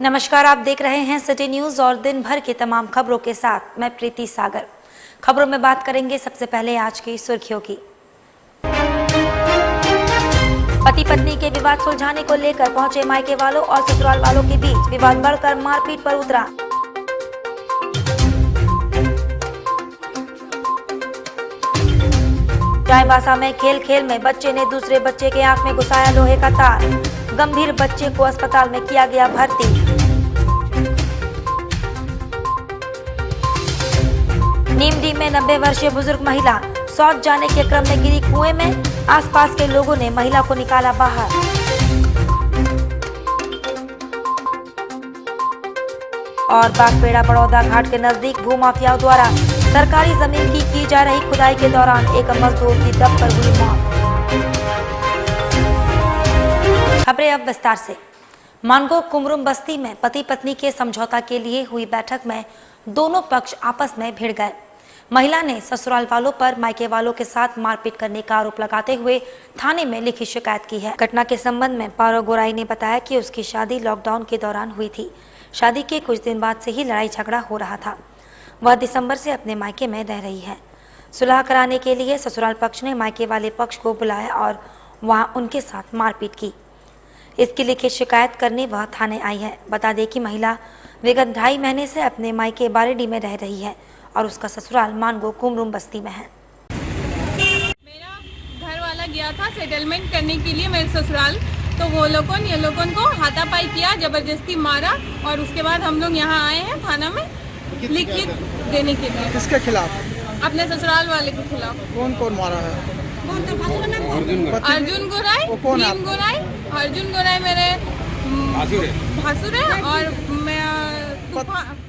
नमस्कार, आप देख रहे हैं सिटी न्यूज और दिन भर की तमाम खबरों के साथ मैं प्रीति सागर। खबरों में बात करेंगे सबसे पहले आज की सुर्खियों की। पति पत्नी के विवाद सुलझाने को लेकर पहुंचे मायके वालों और ससुराल वालों के बीच विवाद बढ़कर मारपीट पर उतरा। चाईबासा में खेल खेल में बच्चे ने दूसरे बच्चे के आंख में घुसाया लोहे का तार। गंभीर बच्चे को अस्पताल में किया गया भर्ती। नीमडी में 90 वर्षीय बुजुर्ग महिला शौच जाने के क्रम में गिरी कुएं में। आसपास के लोगों ने महिला को निकाला बाहर। और बागपेड़ा बड़ौदा घाट के नजदीक भूमाफियाओं द्वारा सरकारी जमीन की जा रही खुदाई के दौरान एक मजदूर की दबकर हुई मौत। खबरें अब विस्तार से। मानगो कुमरुम बस्ती में पति पत्नी के समझौता के लिए हुई बैठक में दोनों पक्ष आपस में भिड़ गए। महिला ने ससुराल वालों पर मायके वालों के साथ मारपीट करने का आरोप लगाते हुए थाने में लिखित शिकायत की है। घटना के संबंध में पारो गोराई ने बताया कि उसकी शादी लॉकडाउन के दौरान हुई थी। शादी के कुछ दिन बाद से ही लड़ाई झगड़ा हो रहा था। वह दिसंबर से अपने मायके में रह रही है। सुलह कराने के लिए ससुराल पक्ष ने मायके वाले पक्ष को बुलाया और वहां उनके साथ मारपीट की। इसकी लिखित शिकायत करने वह थाने आई है। बता दें कि महिला विगत 2.5 महीने से अपने मायके बारेडी में रह रही है और उसका ससुराल मानगो कुमरुम बस्ती में है। मेरा घर वाला गया था सेटलमेंट करने के लिए मेरे ससुराल, तो वो ये लोगों को हाथापाई किया, जबरदस्ती मारा और उसके बाद हम लोग यहाँ आए हैं थाना में लिखित देने के लिए। किसके खिलाफ? अपने ससुराल वाले के खिलाफ। कौन कौन मारा है? अर्जुन गोराई, भीम गोराई। अर्जुन गोराई मेरे भासुर है और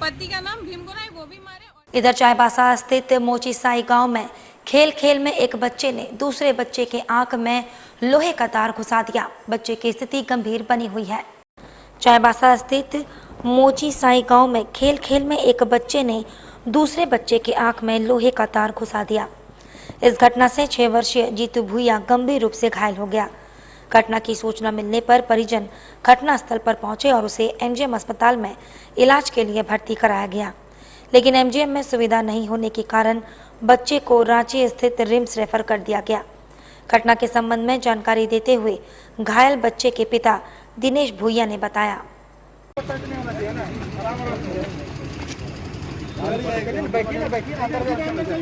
पति का नाम भीम गोराई, वो भी मारे। इधर चाईबासा स्थित मोची साई गांव में खेल खेल में एक बच्चे ने दूसरे बच्चे के आंख में लोहे का तार घुसा दिया। बच्चे की स्थिति गंभीर बनी हुई है। चाईबासा स्थित मोची साई गांव में खेल खेल में एक बच्चे ने दूसरे बच्चे के आंख में लोहे का तार घुसा दिया। इस घटना से 6 वर्षीय जीतू भूया गंभीर रूप से घायल हो गया। घटना की सूचना मिलने पर परिजन घटनास्थल पर पहुंचे और उसे एमजीएम अस्पताल में इलाज के लिए भर्ती कराया गया, लेकिन एमजीएम में सुविधा नहीं होने के कारण बच्चे को रांची स्थित रिम्स रेफर कर दिया गया। घटना के संबंध में जानकारी देते हुए घायल बच्चे के पिता दिनेश भूया ने बताया।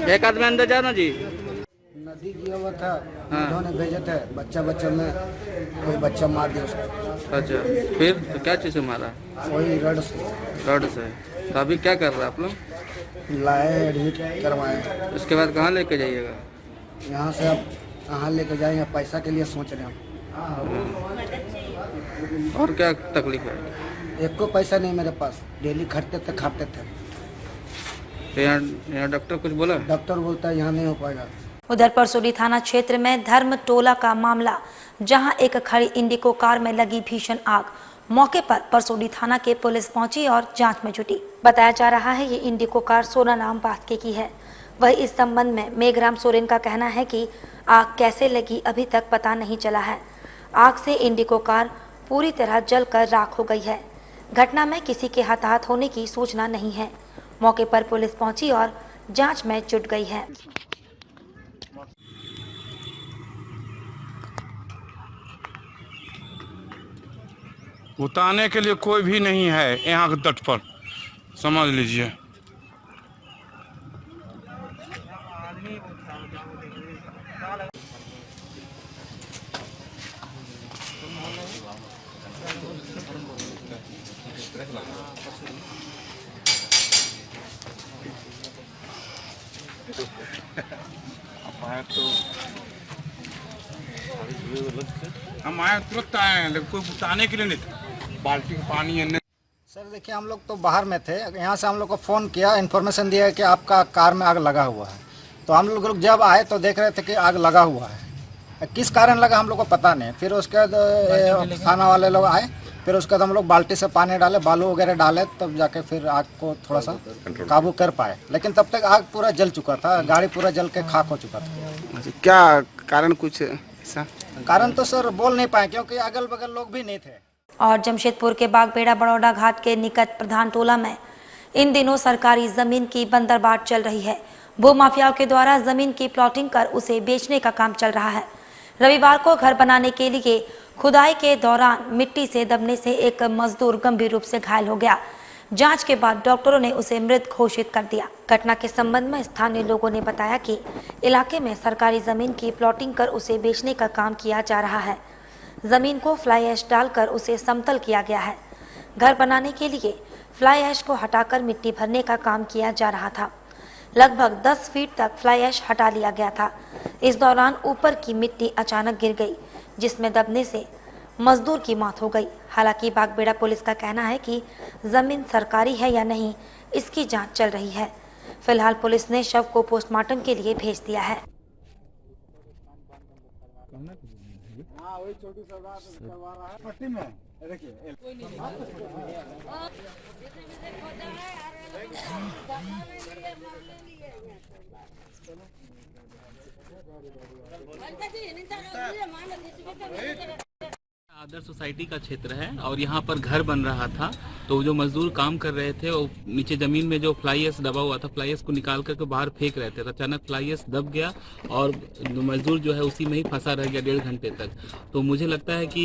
एक आदमी अंदर जाओ ना जी। नदी गया हुआ था, उन्होंने भेजे थे बच्चा में कोई बच्चा मार दिया उसको। अच्छा, फिर तो क्या चीज़ से मारा? वही रड से। रड से। तो अभी क्या कर रहा है आप लोग? लाए, एडमिट करवाए। उसके बाद कहाँ लेके जाइएगा? यहाँ से अब कहाँ लेके जाएंगे, पैसा के लिए सोच रहे हैं। और क्या तकलीफ है? एक को पैसा नहीं मेरे पास, डेली खटते थे खाते थे। तो यहाँ डॉक्टर कुछ बोला? डॉक्टर बोलता है यहाँ नहीं हो पाएगा। उधर परसोडी थाना क्षेत्र में धर्म टोला का मामला, जहां एक खड़ी इंडिको कार में लगी भीषण आग। मौके पर परसोडी थाना के पुलिस पहुंची और जांच में जुटी। बताया जा रहा है ये इंडिको कार सोना नाम बास्के की है। वह इस संबंध में मेघराम सोरेन का कहना है कि आग कैसे लगी अभी तक पता नहीं चला है। आग से इंडिको कार पूरी तरह जलकर राख हो गई है। घटना में किसी के हताहत होने की सूचना नहीं है। मौके पर पुलिस पहुंची और जांच में जुट गई है। उतारने के लिए कोई भी नहीं है यहाँ के तट पर, समझ लीजिए। हम आए तुरंत आए हैं, लेकिन कोई उतारने के लिए नहीं था। बाल्टी का पानी है। सर देखिए, हम लोग तो बाहर में थे। यहाँ से हम लोग को फ़ोन किया, इन्फॉर्मेशन दिया कि आपका कार में आग लगा हुआ है। तो हम लोग जब आए तो देख रहे थे कि आग लगा हुआ है। किस कारण लगा हम लोग को पता नहीं। फिर उसके बाद थाना वाले लोग आए, फिर उसके बाद हम लोग बाल्टी से पानी डाले, बालू वगैरह डाले, तब जाके फिर आग को थोड़ा सा काबू कर पाए। लेकिन तब तक आग पूरा जल चुका था, गाड़ी पूरा जल के खाक हो चुका था। क्या कारण कुछ ऐसा? कारण तो सर बोल नहीं पाए, क्योंकि अगल बगल लोग भी नहीं थे। और जमशेदपुर के बागबेड़ा बड़ौदा घाट के निकट प्रधान टोला में इन दिनों सरकारी जमीन की बंदरबाट चल रही है। भूमाफियाओं के द्वारा जमीन की प्लॉटिंग कर उसे बेचने का काम चल रहा है। रविवार को घर बनाने के लिए खुदाई के दौरान मिट्टी से दबने से एक मजदूर गंभीर रूप से घायल हो गया। जांच के बाद डॉक्टरों ने उसे मृत घोषित कर दिया। घटना के संबंध में स्थानीय लोगों ने बताया कि इलाके में सरकारी जमीन की प्लॉटिंग कर उसे बेचने का काम किया जा रहा है। जमीन को फ्लाई ऐश डालकर उसे समतल किया गया है। घर बनाने के लिए फ्लाई ऐश को हटाकर मिट्टी भरने का काम किया जा रहा था। लगभग 10 फीट तक फ्लाई ऐश हटा लिया गया था। इस दौरान ऊपर की मिट्टी अचानक गिर गई, जिसमें दबने से मजदूर की मौत हो गई। हालांकि बागबेड़ा पुलिस का कहना है कि जमीन सरकारी है या नहीं, इसकी जांच चल रही है। फिलहाल पुलिस ने शव को पोस्टमार्टम के लिए भेज दिया है। आदर्श सोसाइटी का क्षेत्र है और यहाँ पर घर बन रहा था, तो जो मजदूर काम कर रहे थे वो नीचे जमीन में जो फ्लाई ऐश दबा हुआ था, फ्लाई ऐश को निकाल करके बाहर फेंक रहे थे। अचानक फ्लाई ऐश दब गया और मजदूर जो है उसी में ही फंसा रह गया 1.5 घंटे तक। तो मुझे लगता है कि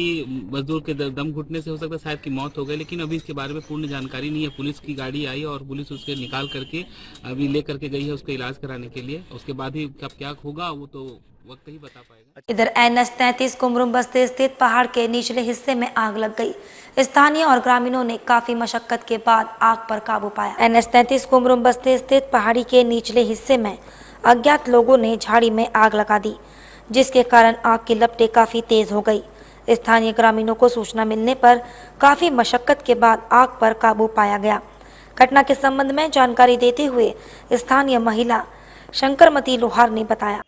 मजदूर के दम घुटने से हो सकता है शायद की मौत हो गई, लेकिन अभी इसके बारे में पूर्ण जानकारी नहीं है। पुलिस की गाड़ी आई और पुलिस उसके निकाल करके अभी ले करके गई है उसका इलाज कराने के लिए। उसके बाद ही कब क्या होगा वो तो वक्त ही बता पाएगा। इधर NH 33 कुमरुम बस्ती स्थित पहाड़ के निचले हिस्से में आग लग गई। स्थानीय और ग्रामीणों ने काफी मशक्कत के बाद आग पर काबू पाया। NH 33 कुमरुम बस्ती स्थित पहाड़ी के निचले हिस्से में अज्ञात लोगों ने झाड़ी में आग लगा दी, जिसके कारण आग की लपटें काफी तेज हो गई। स्थानीय ग्रामीणों को सूचना मिलने पर काफी मशक्कत के बाद आग पर काबू पाया गया। घटना के संबंध में जानकारी देते हुए स्थानीय महिला शंकरमती लोहार ने बताया।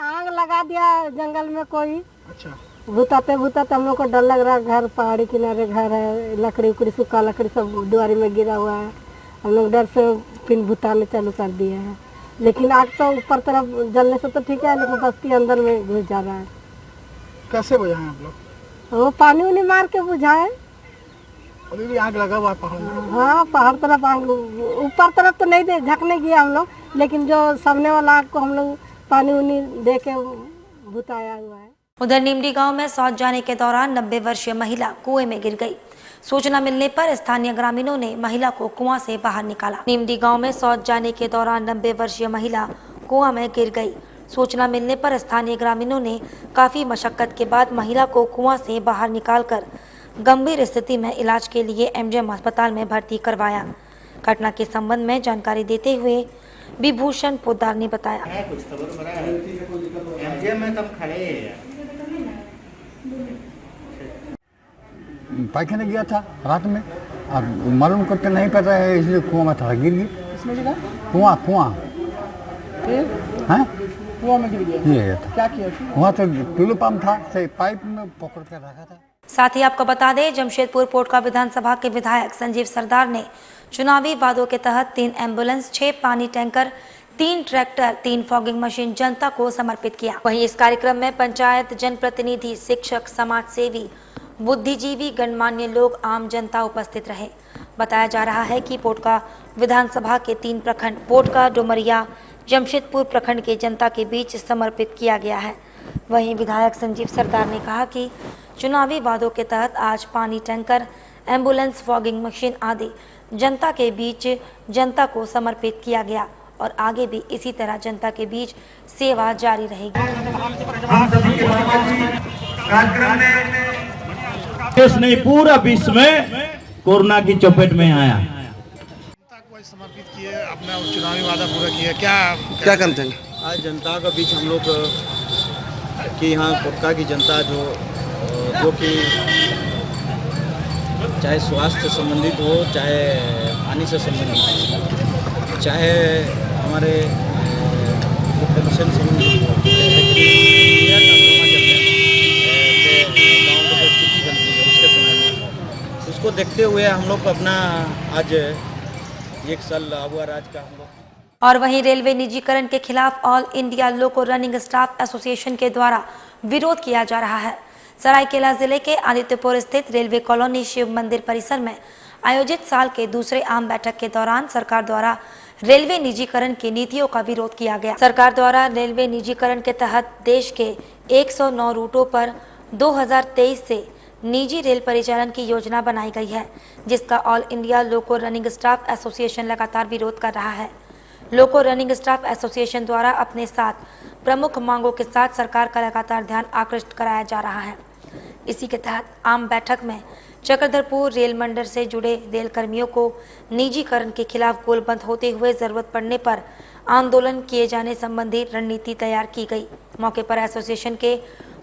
आग लगा दिया जंगल में कोई। अच्छा। भूताते हम लोग को डर लग रहा है। घर पहाड़ी किनारे घर है, लकड़ी उकड़ी सूखा लकड़ी सब दुआरी में गिरा हुआ है। हम लोग डर से फिर भूताने चालू कर दिए हैं, लेकिन आग तो ऊपर तरफ जलने से तो ठीक है, लेकिन बस्ती अंदर में घुस जा रहा है। कैसे बुझाएं आप लोग? वो पानी उनी मार के बुझाए। अभी भी आग लगा हुआ है पहाड़ में? हाँ, पहाड़ तरफ आग, ऊपर तरफ तो नहीं झकने गया हम लोग, लेकिन जो सामने वाला आग को हम लोग पानी उनी दे के बुताया हुआ है। उधर नीमडी गांव में शौच जाने के दौरान 90 वर्षीय महिला कुएं में गिर गई। सूचना मिलने पर स्थानीय ग्रामीणों ने महिला को कुआं से बाहर निकाला। नीमडी गांव में शौच जाने के दौरान 90 वर्षीय महिला कुआं में गिर गई। सूचना मिलने पर स्थानीय ग्रामीणों ने काफी मशक्कत के बाद महिला को कुआं से बाहर निकालकर गंभीर स्थिति में इलाज के लिए MGM अस्पताल में भर्ती करवाया। घटना के संबंध में जानकारी देते हुए विभूषण पोद्दार ने बताया। पायखाने गया था रात में, अब मालूम करके नहीं पता है, इसलिए कुआं में थोड़ा गिर गया। कुआं में गिर गया। ये था। क्या किया? वहाँ तो टूलू पंप था, से पाइप में पकड़ कर रखा था। साथ ही आपको बता दें, जमशेदपुर पोटका विधानसभा के विधायक संजीव सरदार ने चुनावी वादों के तहत 3 एम्बुलेंस, 6 पानी टैंकर, 3 ट्रैक्टर, 3 फॉगिंग मशीन जनता को समर्पित किया। वहीं इस कार्यक्रम में पंचायत, जनप्रतिनिधि, शिक्षक, समाज सेवी, बुद्धिजीवी, गणमान्य लोग, आम जनता उपस्थित रहे। बताया जा रहा है कि पोटका विधानसभा के 3 प्रखंड पोटका, डुमरिया, जमशेदपुर प्रखंड के जनता के बीच समर्पित किया गया है। वहीं विधायक संजीव सरदार ने कहा कि चुनावी वादों के तहत आज पानी टैंकर, एम्बुलेंस, फॉगिंग मशीन आदि जनता के बीच जनता को समर्पित किया गया और आगे भी इसी तरह जनता के बीच सेवा जारी रहेगी। देश नहीं, पूरा विश्व में कोरोना की चपेट में आया। समर्पित किए, अपना चुनावी वादा पूरा किया। क्या क्या करते हैं? आज जनता के बीच हम लोग कि यहाँ कोटका की जनता जो कि चाहे स्वास्थ्य संबंधित हो, चाहे पानी से संबंधित हो, चाहे हमारे पेंशन संबंधित हो, गाँव की जो स्थिति बनती है उसके संबंधित, उसको देखते हुए हम लोग अपना आज 1 साल हुआ राज का हम लोग। और वहीं रेलवे निजीकरण के खिलाफ ऑल इंडिया लोको रनिंग स्टाफ एसोसिएशन के द्वारा विरोध किया जा रहा है। सरायकेला जिले के आदित्यपुर स्थित रेलवे कॉलोनी शिव मंदिर परिसर में आयोजित साल के दूसरे आम बैठक के दौरान सरकार द्वारा रेलवे निजीकरण की नीतियों का विरोध किया गया। सरकार द्वारा रेलवे निजीकरण के तहत देश के 109 रूटों पर 2023 से निजी रेल परिचालन की योजना बनाई गई है, जिसका ऑल इंडिया लोको रनिंग स्टाफ एसोसिएशन लगातार विरोध कर रहा है। लोको रनिंग स्टाफ एसोसिएशन द्वारा अपने साथ प्रमुख मांगों के साथ सरकार का लगातार ध्यान आकृष्ट कराया जा रहा है। इसी के तहत आम बैठक में चक्रधरपुर रेल मंडल से जुड़े रेल कर्मियों को निजीकरण के खिलाफ गोलबंद होते हुए जरूरत पड़ने पर आंदोलन किए जाने संबंधी रणनीति तैयार की गई। मौके पर एसोसिएशन के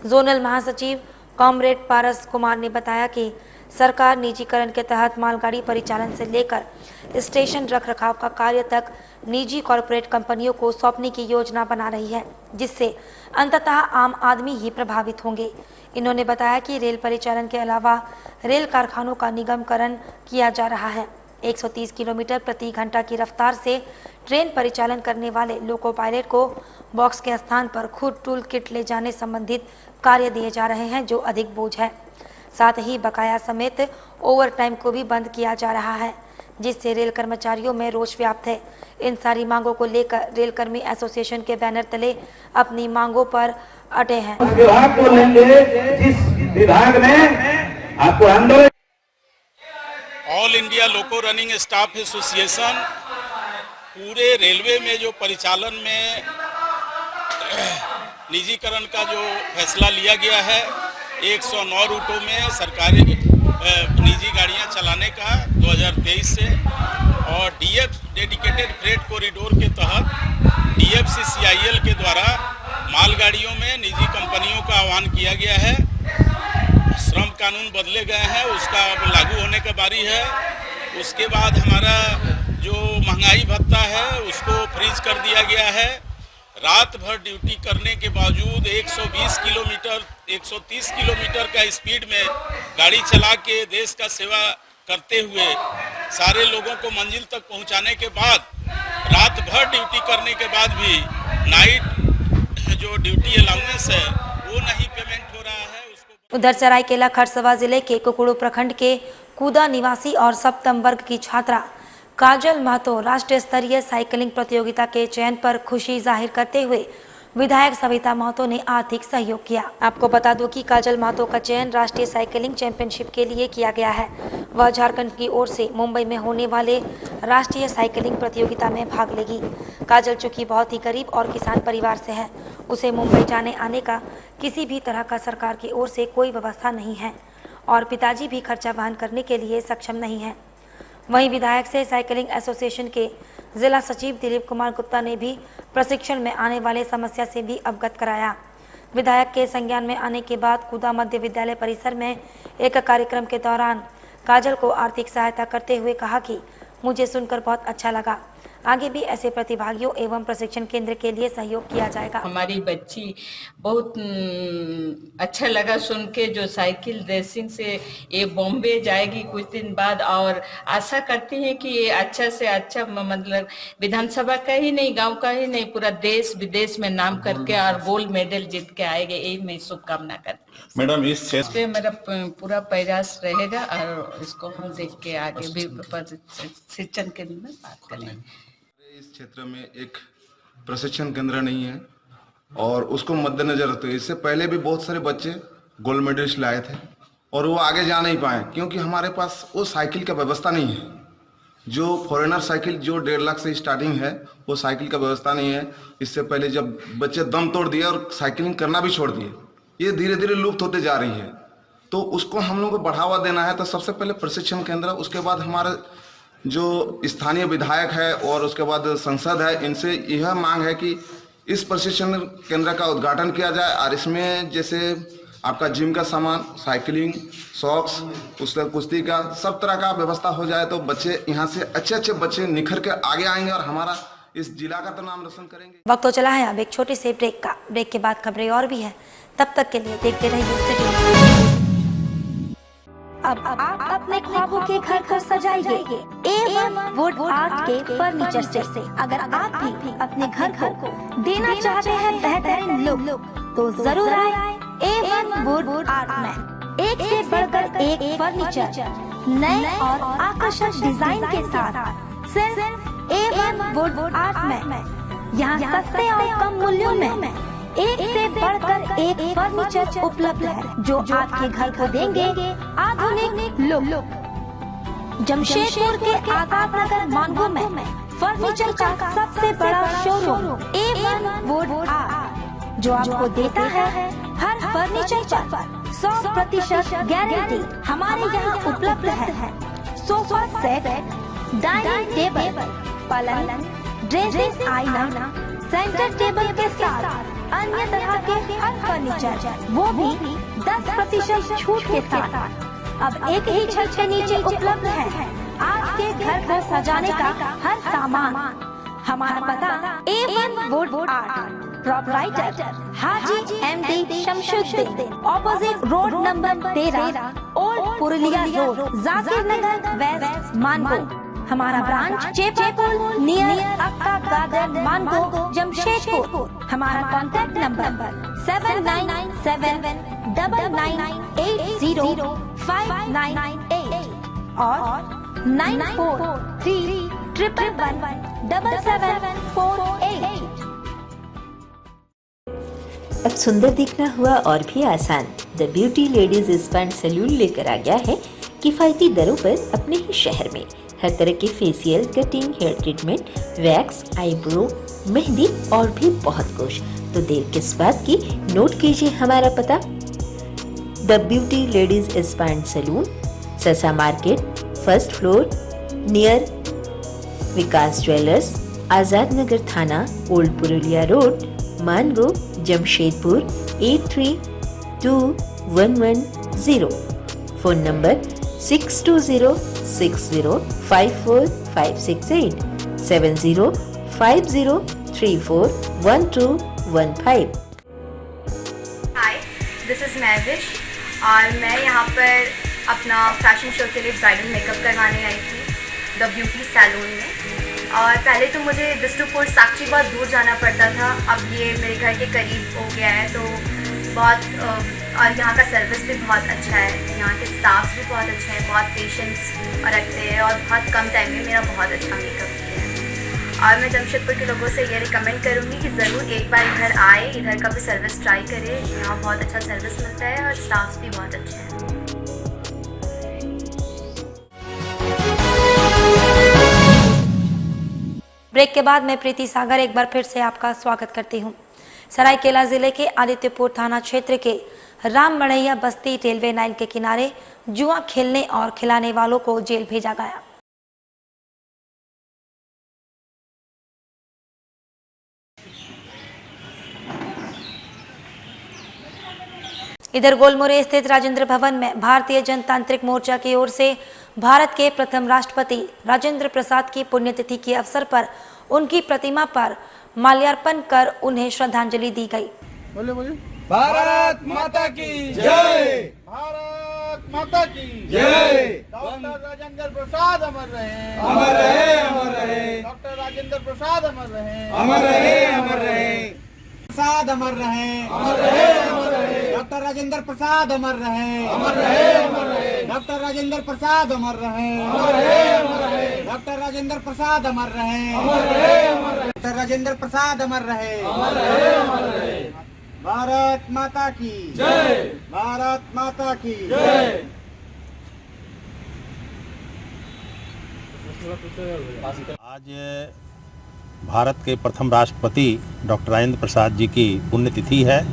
जोनल महासचिव कॉमरेड पारस कुमार ने बताया कि सरकार निजीकरण के तहत मालगाड़ी परिचालन से लेकर स्टेशन रखरखाव का कार्य तक निजी कॉरपोरेट कंपनियों को सौंपने की योजना बना रही है, जिससे अंततः आम आदमी ही प्रभावित होंगे। इन्होंने बताया कि रेल परिचालन के अलावा रेल कारखानों का निगमकरण किया जा रहा है। 130 किलोमीटर प्रति घंटा की रफ्तार से ट्रेन परिचालन करने वाले लोको पायलट को बॉक्स के स्थान पर खुद टूल किट ले जाने संबंधित कार्य दिए जा रहे हैं, जो अधिक बोझ है। साथ ही बकाया समेत ओवरटाइम को भी बंद किया जा रहा है, जिससे रेल कर्मचारियों में रोष व्याप्त है। इन सारी मांगों को लेकर रेल कर्मी एसोसिएशन के बैनर तले अपनी मांगों पर अटे हैं। विभाग को लेंगे जिस विभाग में आपको आंदोलन। ऑल इंडिया लोको रनिंग स्टाफ एसोसिएशन पूरे रेलवे में जो परिचालन में निजीकरण का जो फैसला लिया गया है, 109 रूटों में सरकारी निजी गाड़ियां चलाने का 2023 से, और डीएफ डेडिकेटेड फ्रेट कॉरिडोर के तहत डीएफसीसीआईएल के द्वारा मालगाड़ियों में निजी कंपनियों का आह्वान किया गया है। श्रम कानून बदले गए हैं, उसका अब लागू होने का बारी है। उसके बाद हमारा जो महंगाई भत्ता है उसको फ्रीज कर दिया गया है। रात भर ड्यूटी करने के बावजूद 120 किलोमीटर 130 किलोमीटर का स्पीड में गाड़ी चला के देश का सेवा करते हुए सारे लोगों को मंजिल तक पहुंचाने के बाद रात भर ड्यूटी करने के बाद भी नाइट जो ड्यूटी अलाउंस है वो नहीं पेमेंट हो रहा है। उसको उधर सरायकेला खरसवा जिले के कुकुड़ू प्रखंड के कूदा निवासी और सप्तम वर्ग की छात्रा काजल महतो राष्ट्रीय स्तरीय साइकिलिंग प्रतियोगिता के चयन पर खुशी जाहिर करते हुए विधायक सविता महतो ने आर्थिक सहयोग किया। आपको बता दूं कि काजल महतो का चयन राष्ट्रीय साइकिलिंग चैंपियनशिप के लिए किया गया है। वह झारखंड की ओर से मुंबई में होने वाले राष्ट्रीय साइकिलिंग प्रतियोगिता में भाग लेगी। काजल चूंकि बहुत ही गरीब और किसान परिवार से है, उसे मुंबई जाने आने का किसी भी तरह का सरकार की ओर से कोई व्यवस्था नहीं है और पिताजी भी खर्चा वहन करने के लिए सक्षम नहीं है। वहीं विधायक से साइकिलिंग एसोसिएशन के जिला सचिव दिलीप कुमार गुप्ता ने भी प्रशिक्षण में आने वाले समस्या से भी अवगत कराया। विधायक के संज्ञान में आने के बाद कूदा मध्य विद्यालय परिसर में एक कार्यक्रम के दौरान काजल को आर्थिक सहायता करते हुए कहा कि मुझे सुनकर बहुत अच्छा लगा। आगे भी ऐसे प्रतिभागियों एवं प्रशिक्षण केंद्र के लिए सहयोग किया जाएगा। हमारी बच्ची बहुत अच्छा लगा सुन के, जो साइकिल रेसिंग से ये बॉम्बे जाएगी कुछ दिन बाद, और आशा करती हैं कि ये अच्छा से अच्छा मतलब विधानसभा का ही नहीं, गांव का ही नहीं, पूरा देश विदेश में नाम करके और गोल्ड मेडल जीत के आएगा, यही मैं शुभकामना करती हूँ। मैडम इस क्षेत्र पे मेरा पूरा प्रयास रहेगा और इसको हम देख के आगे भी शिक्षण के लिए बात करेंगे। इस क्षेत्र में एक प्रशिक्षण केंद्र नहीं है और उसको मद्देनजर रखते हुए इससे पहले भी बहुत सारे बच्चे गोल्ड मेडलिस्ट लाए थे और वो आगे जा नहीं पाए क्योंकि हमारे पास वो साइकिल का व्यवस्था नहीं है। जो फॉरेनर साइकिल जो 1.5 लाख से स्टार्टिंग है वो साइकिल का व्यवस्था नहीं है। इससे पहले जब बच्चे दम तोड़ दिए और साइकिलिंग करना भी छोड़ दिए, ये धीरे धीरे लुप्त होते जा रही है, तो उसको हम लोग को बढ़ावा देना है। तो सबसे पहले प्रशिक्षण केंद्र, उसके बाद हमारे जो स्थानीय विधायक है और उसके बाद संसद है, इनसे यह मांग है कि इस प्रशिक्षण केंद्र का उद्घाटन किया जाए और इसमें जैसे आपका जिम का सामान, साइकिलिंग, सॉक्स, उसका कुश्ती का सब तरह का व्यवस्था हो जाए तो बच्चे यहाँ से अच्छे अच्छे बच्चे निखर के आगे आएंगे और हमारा इस जिला का तो नाम रोशन करेंगे। वक्त तो चला है अब एक छोटे से ब्रेक का। ब्रेक के बाद खबरें और भी है, तब तक के लिए देखते रहिए। अब आप अपने ख्वाबों के घर को सजाइए एवं वुड आर्ट के फर्नीचर से। अगर आप भी अपने घर को देना चाहते हैं बेहतरीन लुक तो जरूर आए A1 वुड आर्ट में एक से बढ़कर एक फर्नीचर नए और आकर्षक डिजाइन के साथ सिर्फ A1 वुड आर्ट में यहाँ सस्ते और कम मूल्यों में एक से बढ़कर एक फर्नीचर उपलब्ध है जो आपके घर को देंगे आधुनिक लुक। जमशेदपुर के आजाद नगर मानगो में फर्नीचर का सबसे बड़ा शोरूम A1 वुड आर्ट जो आपको देता है हर फर्नीचर पर 100% गारंटी। हमारे यहाँ उपलब्ध है सोफा सेट, डाइनिंग टेबल, पलंग, ड्रेसिंग आईना, सेंटर टेबल के साथ अन्य तरह के हर फर्नीचर, वो भी 10% छूट के साथ। अब एक ही छत के नीचे उपलब्ध है आपके घर को सजाने का हर सामान। हमारा पता A1 wood art, proprietor Haji MD Shamshuddin, opposite road number 13, old Purulia road, Zakir Nagar west, Mango. हमारा branch Chepapul near Akka garden, Mango, Jamshedpur. हमारा कॉन्टैक्ट नंबर 799799805998 और 9431117748। अब सुंदर दिखना हुआ और भी आसान। The Beauty Ladies Spa and Salon लेकर आ गया है किफायती दरों पर अपने ही शहर में हर तरह के facial, cutting, hair treatment, wax, eyebrow, mehndi और भी बहुत कुछ। तो देर किस बात की, नोट कीजिए हमारा पता। The Beauty Ladies Spa and Salon, Sasa market, first floor, near Vikas jewellers, Azad Nagar थाना, old Purulia road, Mango, Jamshedpur 822110। Phone number 6206054568 7050341215। Hi, this is Mahvish और मैं यहाँ पर अपना फैशन शो के लिए ब्राइडल मेकअप करवाने आई थी द ब्यूटी सैलून में। और पहले तो मुझे बिष्णुपुर साक्षी बहुत दूर जाना पड़ता था, अब ये मेरे घर के करीब हो गया है तो बहुत और यहाँ का सर्विस भी बहुत अच्छा है, यहाँ के स्टाफ भी बहुत अच्छे हैं, बहुत पेशेंस रखते हैं और बहुत कम टाइम में मेरा बहुत अच्छा मेकअप किया है। और मैं जमशेदपुर के लोगों से ये रिकमेंड करूँगी कि ज़रूर एक बार इधर आए, इधर का भी सर्विस ट्राई करें। यहाँ बहुत अच्छा सर्विस मिलता है और स्टाफ भी बहुत अच्छे हैं। ब्रेक के बाद मैं प्रीति सागर एक बार फिर से आपका स्वागत करती हूं। सरायकेला जिले के आदित्यपुर थाना क्षेत्र के राम मढ़ैया बस्ती रेलवे लाइन के किनारे जुआ खेलने और खिलाने वालों को जेल भेजा गया। इधर गोलमुरे स्थित राजेंद्र भवन में भारतीय जनतांत्रिक मोर्चा की ओर से भारत के प्रथम राष्ट्रपति राजेंद्र प्रसाद की पुण्यतिथि के अवसर पर उनकी प्रतिमा पर माल्यार्पण कर उन्हें श्रद्धांजलि दी गई। बोले बोले। भारत माता की जय, भारत माता की जय। डॉक्टर राजेंद्र प्रसाद अमर रहे, अमर रहे, अमर रहे। डॉक्टर राजेंद्र प्रसाद अमर रहे, अमर रहे, अमर रहे। प्रसाद अमर रहे, अमर रहे, अमर रहे। डॉक्टर राजेंद्र प्रसाद अमर रहे, अमर रहे, अमर रहे। डॉक्टर राजेंद्र प्रसाद अमर रहे, अमर रहे, अमर रहे। डॉक्टर राजेंद्र प्रसाद अमर रहे, अमर रहे, अमर रहे। डॉक्टर राजेंद्र प्रसाद अमर रहे, अमर रहे, अमर रहे। भारत माता की जय, भारत माता की जय। आज भारत के प्रथम राष्ट्रपति डॉक्टर राजेंद्र प्रसाद जी की पुण्यतिथि है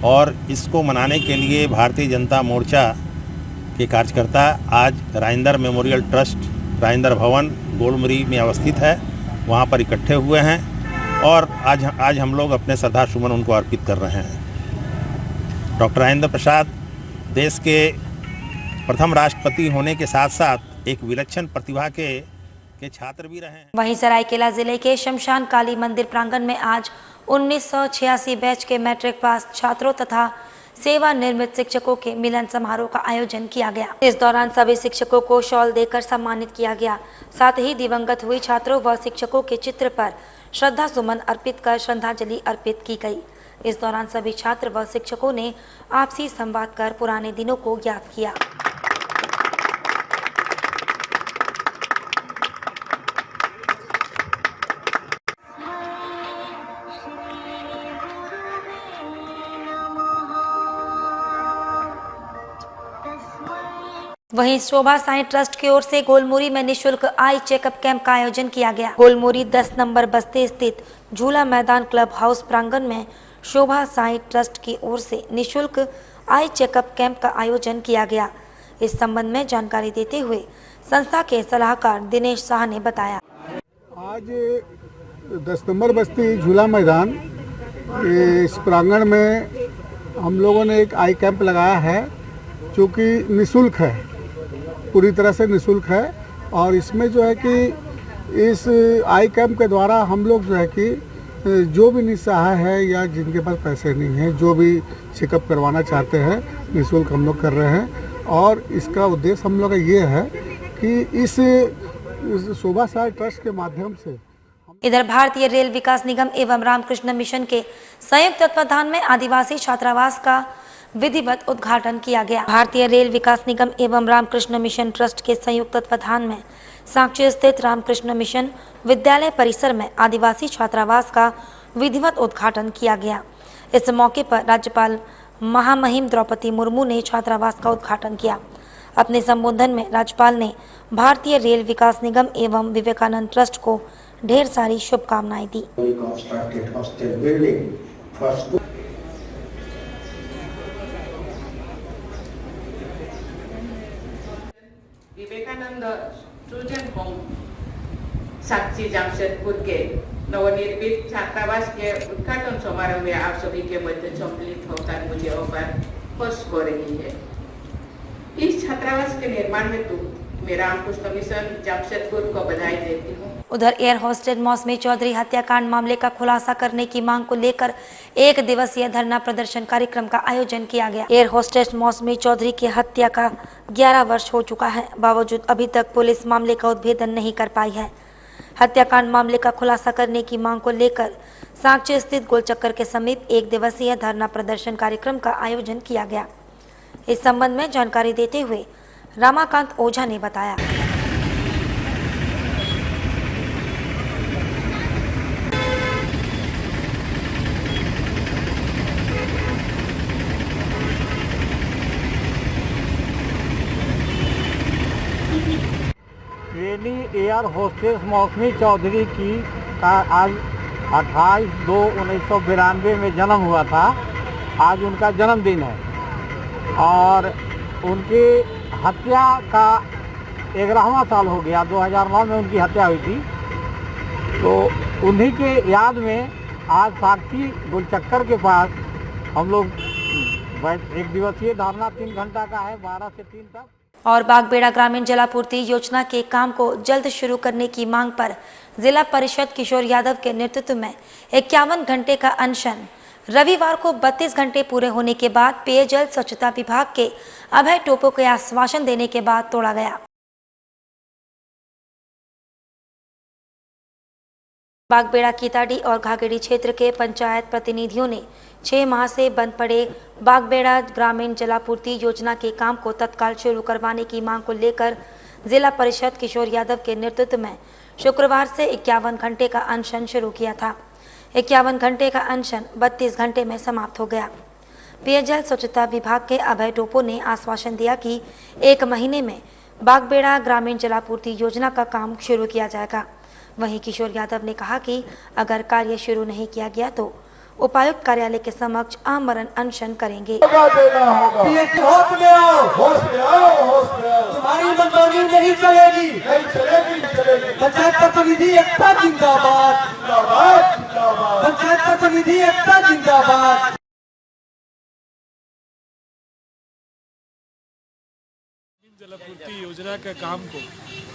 और इसको मनाने के लिए भारतीय जनता मोर्चा के कार्यकर्ता आज राजेंद्र मेमोरियल ट्रस्ट राजेंद्र भवन गोलमुरी में अवस्थित है, वहाँ पर इकट्ठे हुए हैं और आज हम लोग अपने श्रद्धा सुमन उनको अर्पित कर रहे हैं। डॉक्टर राजेंद्र प्रसाद देश के प्रथम राष्ट्रपति होने के साथ साथ एक विलक्षण प्रतिभा के छात्र भी रहे हैं। वहीं सरायकेला जिले के शमशान काली मंदिर प्रांगण में आज 1986 बैच के मैट्रिक पास छात्रों तथा सेवा निवृत्त शिक्षकों के मिलन समारोह का आयोजन किया गया। इस दौरान सभी शिक्षकों को शॉल देकर सम्मानित किया गया। साथ ही दिवंगत हुए छात्रों व शिक्षकों के चित्र पर श्रद्धा सुमन अर्पित कर श्रद्धांजलि अर्पित की गई। इस दौरान सभी छात्र व शिक्षकों ने आपसी संवाद कर पुराने दिनों को याद किया। वहीं शोभा साई ट्रस्ट की ओर से गोलमुरी में निशुल्क आई चेकअप कैंप का आयोजन किया गया। गोलमुरी 10 नंबर बस्ती स्थित झूला मैदान क्लब हाउस प्रांगण में शोभा साई ट्रस्ट की ओर से निशुल्क आई चेकअप कैंप का आयोजन किया गया। इस संबंध में जानकारी देते हुए संस्था के सलाहकार दिनेश शाह ने बताया, आज 10 नंबर बस्ती झूला मैदान इस प्रांगण में हम लोगों ने एक आई कैंप लगाया है जो कि निःशुल्क है, पूरी तरह से निःशुल्क है। और इसमें जो है कि इस आई कैंप के द्वारा हम लोग जो है कि जो भी निस्सहाय है या जिनके पास पैसे नहीं हैं, जो भी चेकअप करवाना चाहते हैं, निःशुल्क हम लोग कर रहे हैं। और इसका उद्देश्य हम लोग का ये है कि इस शोभा साई ट्रस्ट के माध्यम से इधर भारतीय रेल विकास निगम एवं रामकृष्ण मिशन के संयुक्त तत्वाधान में आदिवासी छात्रावास का विधिवत उद्घाटन किया गया। भारतीय रेल विकास निगम एवं रामकृष्ण मिशन ट्रस्ट के संयुक्त तत्वाधान में साक्षी स्थित रामकृष्ण मिशन विद्यालय परिसर में आदिवासी छात्रावास का विधिवत उद्घाटन किया गया। इस मौके पर राज्यपाल महामहिम द्रौपदी मुर्मू ने छात्रावास का उद्घाटन किया। अपने संबोधन में राज्यपाल ने भारतीय रेल विकास निगम एवं विवेकानंद ट्रस्ट को ढेर सारी शुभकामनाएं दी। विवेकानंद सृजन होम साक्षी जमशेदपुर के नवनिर्मित छात्रावास के उद्घाटन समारोह में आप सभी के मध्य सम्मिलित होकर मुझे अपार हर्ष हो रही है। इस छात्रावास के निर्माण हेतु मैं रामकृष्ण मिशन जमशेदपुर को बधाई देती हूँ। उधर एयर होस्टेस मौसमी चौधरी हत्याकांड मामले का खुलासा करने की मांग को लेकर 1 दिवसीय धरना प्रदर्शन कार्यक्रम का आयोजन किया गया। एयर होस्टेस मौसमी चौधरी की हत्या का 11 वर्ष हो चुका है, बावजूद अभी तक पुलिस मामले का उद्भेदन नहीं कर पाई है। हत्याकांड मामले का खुलासा करने की मांग को लेकर साक्षी स्थित गोलचक्कर के समीप 1 दिवसीय धरना प्रदर्शन कार्यक्रम का आयोजन किया गया। इस संबंध में जानकारी देते हुए रामाकांत ओझा ने बताया, ट्रेनी एयर होस्टेस मौसमी चौधरी की का आज 28/2/1992 में जन्म हुआ था। आज उनका जन्मदिन है और उनकी हत्या का 11वां साल हो गया। 2009 में उनकी हत्या हुई थी। तो उन्हीं के याद में आज साक्षी गोलचक्कर के पास हम लोग 1 दिवसीय धरना 3 घंटा का है, 12 से 3 तक। और बागबेड़ा ग्रामीण जलापूर्ति योजना के काम को जल्द शुरू करने की मांग पर जिला परिषद किशोर यादव के नेतृत्व में 51 घंटे का अनशन रविवार को 32 घंटे पूरे होने के बाद पेयजल स्वच्छता विभाग के अभय टोपो के आश्वासन देने के बाद तोड़ा गया। बागबेड़ा कीताडी और घागेड़ी क्षेत्र के पंचायत प्रतिनिधियों ने 6 माह से बंद पड़े बागबेड़ा ग्रामीण जलापूर्ति योजना के काम को तत्काल शुरू करवाने की मांग को लेकर जिला परिषद किशोर यादव के नेतृत्व में शुक्रवार से 51 घंटे का अनशन शुरू किया था। 51 घंटे का अनशन 32 घंटे में समाप्त हो गया। पेयजल स्वच्छता विभाग के अभय टोपो ने आश्वासन दिया कि 1 महीने में बागबेड़ा ग्रामीण जलापूर्ति योजना का काम शुरू किया जाएगा। वहीं किशोर यादव ने कहा कि अगर कार्य शुरू नहीं किया गया तो उपायुक्त कार्यालय के समक्ष आमरण अनशन करेंगे। तुम्हारी मनमानी नहीं चलेगी। पंचायत प्रतिनिधि एकता जिंदाबाद, पंचायत प्रतिनिधि एकता जिंदाबाद। जलापूर्ति योजना के काम को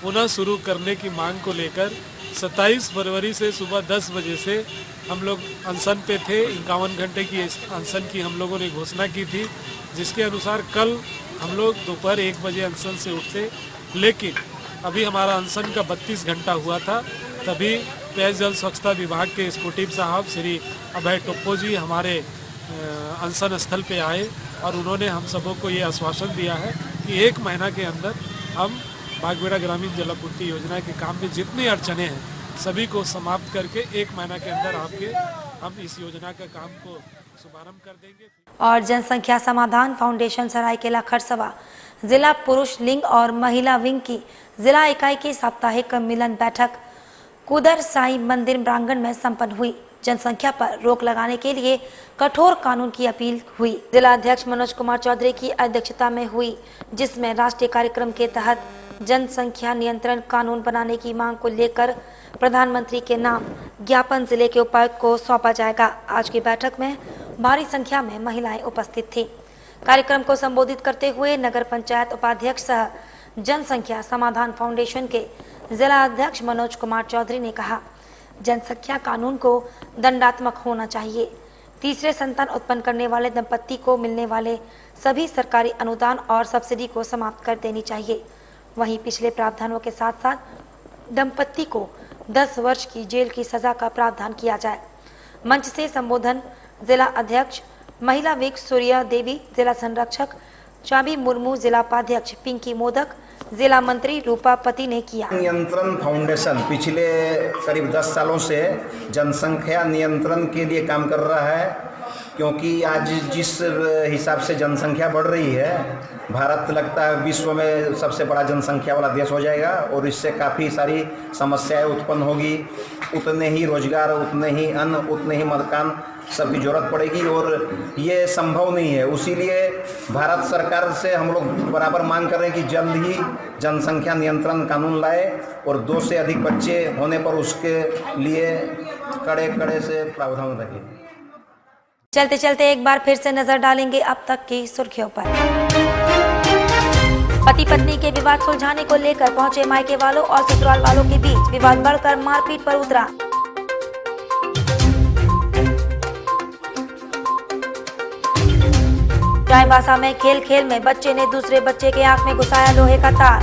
पुनः शुरू करने की मांग को लेकर 27 फरवरी से सुबह 10 बजे से हम लोग अनशन पे थे। 51 घंटे की अनशन की हम लोगों ने घोषणा की थी, जिसके अनुसार कल हम लोग दोपहर 1 बजे अनशन से उठते, लेकिन अभी हमारा अनशन का 32 घंटा हुआ था, तभी पेयजल स्वच्छता विभाग के स्कोटिव साहब श्री अभय टोप्पो जी हमारे अनशन स्थल पे आए और उन्होंने हम सबों को ये आश्वासन दिया है कि 1 महीना के अंदर हम बागबेड़ा ग्रामीण जलापूर्ति योजना के काम में जितनी अड़चने हैं सभी को समाप्त करके 1 महीना के अंदर हम इस योजना का काम को शुभारंभ कर देंगे। और जनसंख्या समाधान फाउंडेशन सरायकेला खरसवा जिला पुरुष लिंग और महिला विंग की जिला इकाई की साप्ताहिक मिलन बैठक कुदर साई मंदिर प्रांगण में संपन्न हुई। जनसंख्या पर रोक लगाने के लिए कठोर कानून की अपील हुई। जिला अध्यक्ष मनोज कुमार चौधरी की अध्यक्षता में हुई, जिसमें राष्ट्रीय कार्यक्रम के तहत जनसंख्या नियंत्रण कानून बनाने की मांग को लेकर प्रधानमंत्री के नाम ज्ञापन जिले के उपायुक्त को सौंपा जाएगा। आज की बैठक में भारी संख्या में महिलाएं उपस्थित थी। कार्यक्रम को संबोधित करते हुए नगर पंचायत उपाध्यक्ष सह जनसंख्या समाधान फाउंडेशन के जिला अध्यक्ष मनोज कुमार चौधरी ने कहा, जनसंख्या कानून को दंडात्मक होना चाहिए। तीसरे संतान उत्पन्न करने वाले दंपत्ति को मिलने वाले सभी सरकारी अनुदान और सब्सिडी को समाप्त कर देनी चाहिए। वहीं पिछले प्रावधानों के साथ साथ दंपत्ति को 10 वर्ष की जेल की सजा का प्रावधान किया जाए। मंच से संबोधन जिला अध्यक्ष महिला विंग सूर्या देवी, जिला संरक्षक चाबी मुर्मू, जिला उपाध्यक्ष पिंकी मोदक, जिला मंत्री रूपा पति ने किया। नियंत्रण फाउंडेशन पिछले करीब 10 सालों से जनसंख्या नियंत्रण के लिए काम कर रहा है, क्योंकि आज जिस हिसाब से जनसंख्या बढ़ रही है, भारत लगता है विश्व में सबसे बड़ा जनसंख्या वाला देश हो जाएगा और इससे काफ़ी सारी समस्याएं उत्पन्न होगी। उतने ही रोजगार, उतने ही अन्न, उतने ही मकान सबकी जरूरत पड़ेगी और ये संभव नहीं है। इसीलिए भारत सरकार से हम लोग बराबर मांग कर रहे हैं कि जल्द ही जनसंख्या नियंत्रण कानून लाए और 2 से अधिक बच्चे होने पर उसके लिए कड़े से प्रावधान रखें। चलते चलते एक बार फिर से नजर डालेंगे अब तक की सुर्खियों पर। पति पत्नी के विवाद सुलझाने को लेकर पहुंचे मायके वालों और ससुराल वालों के बीच विवाद बढ़कर मारपीट पर उतरा। चाईबासा में खेल में बच्चे ने दूसरे बच्चे के आंख में घुसाया लोहे का तार।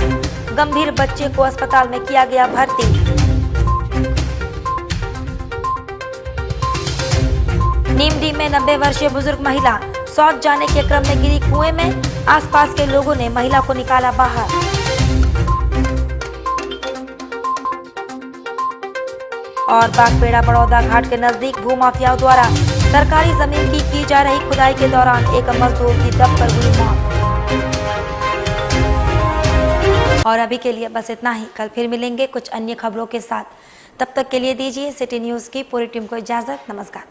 गंभीर बच्चे को अस्पताल में किया गया भर्ती। नीमडी में 90 वर्षीय बुजुर्ग महिला शौच जाने के क्रम में गिरी कुएं में। आसपास के लोगों ने महिला को निकाला बाहर। और बागबेड़ा बड़ौदा घाट के नजदीक भूमाफियाओं द्वारा सरकारी जमीन की जा रही खुदाई के दौरान एक मजदूर की दब पर हुई मौत। और अभी के लिए बस इतना ही। कल फिर मिलेंगे कुछ अन्य खबरों के साथ। तब तक के लिए दीजिए सिटी न्यूज की पूरी टीम को इजाजत। नमस्कार।